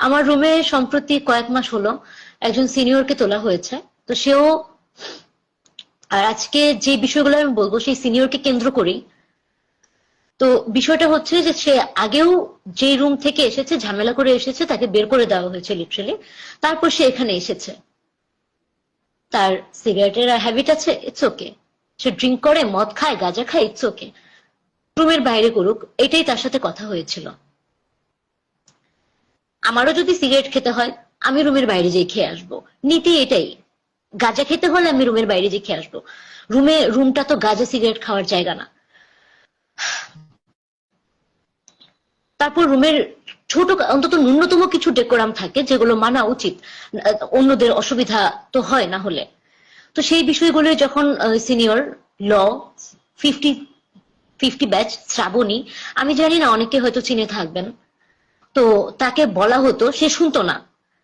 আমার রুমে সম্প্রতি কয়েক মাস হলো একজন সিনিয়রকে তোলা হয়েছে। তো সেও, আর আজকে যে বিষয়গুলো আমি বলবো সেই সিনিয়রকে কেন্দ্র করেই। তো বিষয়টা হচ্ছে যে সে আগেও যে রুম থেকে এসেছে, ঝামেলা করে এসেছে, তাকে বের করে দেওয়া হয়েছে লিটারেলি। তারপর সে এখানে এসেছে। তার সিগারেটের হ্যাবিট আছে, ইটস ওকে। সে ড্রিঙ্ক করে, মদ খায়, গাঁজা খায়, ইটস ওকে। রুমের বাইরে করুক, এটাই তার সাথে কথা হয়েছিল। আমারও যদি সিগারেট খেতে হয়, আমি রুমের বাইরে যেয়ে খেয়ে আসবো। নীতি এটাই। গাঁজা খেতে হলে আমি রুমের বাইরে যেয়ে খেয়ে আসবো। রুমটা তো গাঁজা সিগারেট খাওয়ার জায়গা না। তারপর রুমের ছোট, অন্তত ন্যূনতম কিছু ডেকোরাম থাকে যেগুলো মানা উচিত। অন্যদের অসুবিধা তো হয় না হলে। তো সেই বিষয়গুলো যখন সিনিয়র ল 50 50 ব্যাচ শ্রাবণী, আমি জানি না অনেকে হয়তো চিনে থাকবেন, তো তাকে বলা হতো, সে শুনতো না।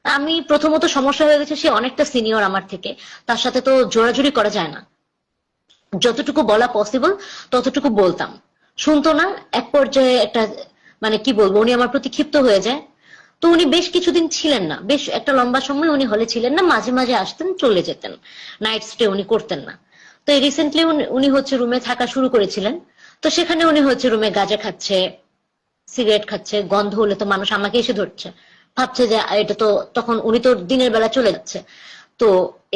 আমি প্রথমত সমস্যা হয়ে গেছে, সে অনেকটা সিনিয়র আমার থেকে, তার সাথে তো জোরাজুরি করা যায় না। যতটুকু বলা পসিবল ততটুকু বলতাম, শুনতো না। এক পর্যায়ে একটা, মানে কি বলবো, উনি আমার প্রতি ক্ষিপ্ত হয়ে যায়। তো উনি বেশ কিছুদিন ছিলেন না, বেশ একটা লম্বা সময় উনি হলে ছিলেন না, মাঝে মাঝে আসতেন, চলে যেতেন। নাইট স্টে উনি করতেন না। তো রিসেন্টলি উনি হচ্ছে রুমে থাকা শুরু করেছিলেন। তো সেখানে উনি হচ্ছে রুমে গাঁজা খাচ্ছে, সিগারেট খাচ্ছে। গন্ধ হলে তো মানুষ আমাকে এসে ধরছে, ভাবছে যে এটা তো, তখন উনি তো দিনের বেলা চলে যাচ্ছে। তো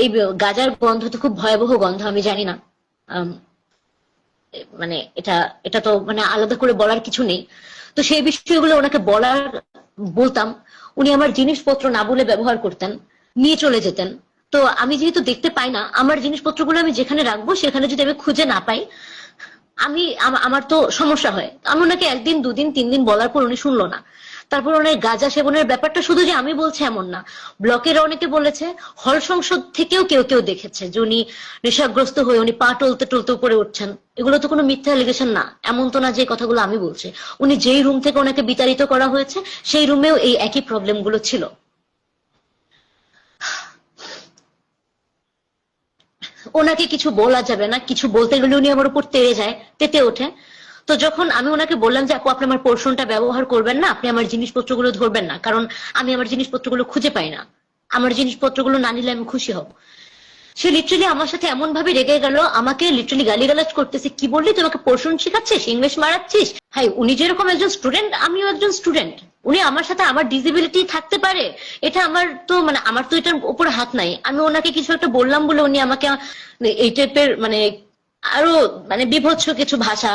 এই গাঁজার গন্ধ তো খুব ভয়াবহ গন্ধ, আমি জানি না। আম, মানে এটা এটা তো মানে আলাদা করে বলার কিছু নেই। তো সেই বিষয়গুলো ওনাকে বলতাম। উনি আমার জিনিসপত্র না বলে ব্যবহার করতেন, নিয়ে চলে যেতেন। তো আমি যেহেতু দেখতে পাই না, আমার জিনিসপত্রগুলো আমি যেখানে রাখবো সেখানে যদি আমি খুঁজে না পাই, আমার তো সমস্যা হয়। আমি ওনাকে একদিন, দুদিন, 3 দিন বলার পর উনি শুনলো না। তারপর ওনার গাঁজা সেবনের ব্যাপারটা শুধু যে আমি বলছি এমন না, ব্লকের অনেকে বলেছে, হল সংসদ থেকেও কেউ কেউ দেখেছে যে উনি নেশাগ্রস্ত হয়ে উনি পা টলতে টলতে উপরে উঠছেন। এগুলো তো কোনো মিথ্যা এলিগেশন না, এমন তো না যে কথাগুলো আমি বলছি। উনি যেই রুম থেকে ওনাকে বিতাড়িত করা হয়েছে সেই রুমেও এই একই প্রবলেম গুলো ছিল। ওনাকে কিছু বলা যাবে না, কিছু বলতে গেলে উনি আমার উপর তেড়ে যায়, তেতে ওঠে। তো যখন আমি ওনাকে বললাম যে আপু, আপনি আমার পোর্শনটা ব্যবহার করবেন না, আপনি আমার জিনিসপত্রগুলো ধরবেন না, কারণ আমি আমার জিনিসপত্রগুলো খুঁজে পাই না, আমার জিনিসপত্রগুলো না নিলে আমি খুশি হব। সে লিটারালি আমার সাথে এমন ভাবে রেগে গেল, আমাকে লিটারালি গালিগালাজ করতেছে, কি বললি, তোমাকে পোর্শন শেখাচ্ছিস, ইংলিশ মারাচ্ছিস। হাই, উনি যেরকম একজন স্টুডেন্ট, আমিও একজন স্টুডেন্ট। উনি আমার সাথে, আমার ডিসেবিলিটি থাকতে পারে, এটা আমার তো মানে আমার তো এটার উপর হাত নাই। আমি ওনাকে কিছু একটা বললাম বলে উনি আমাকে এই টাইপের মানে আরো মানে বিভৎস কিছু ভাষা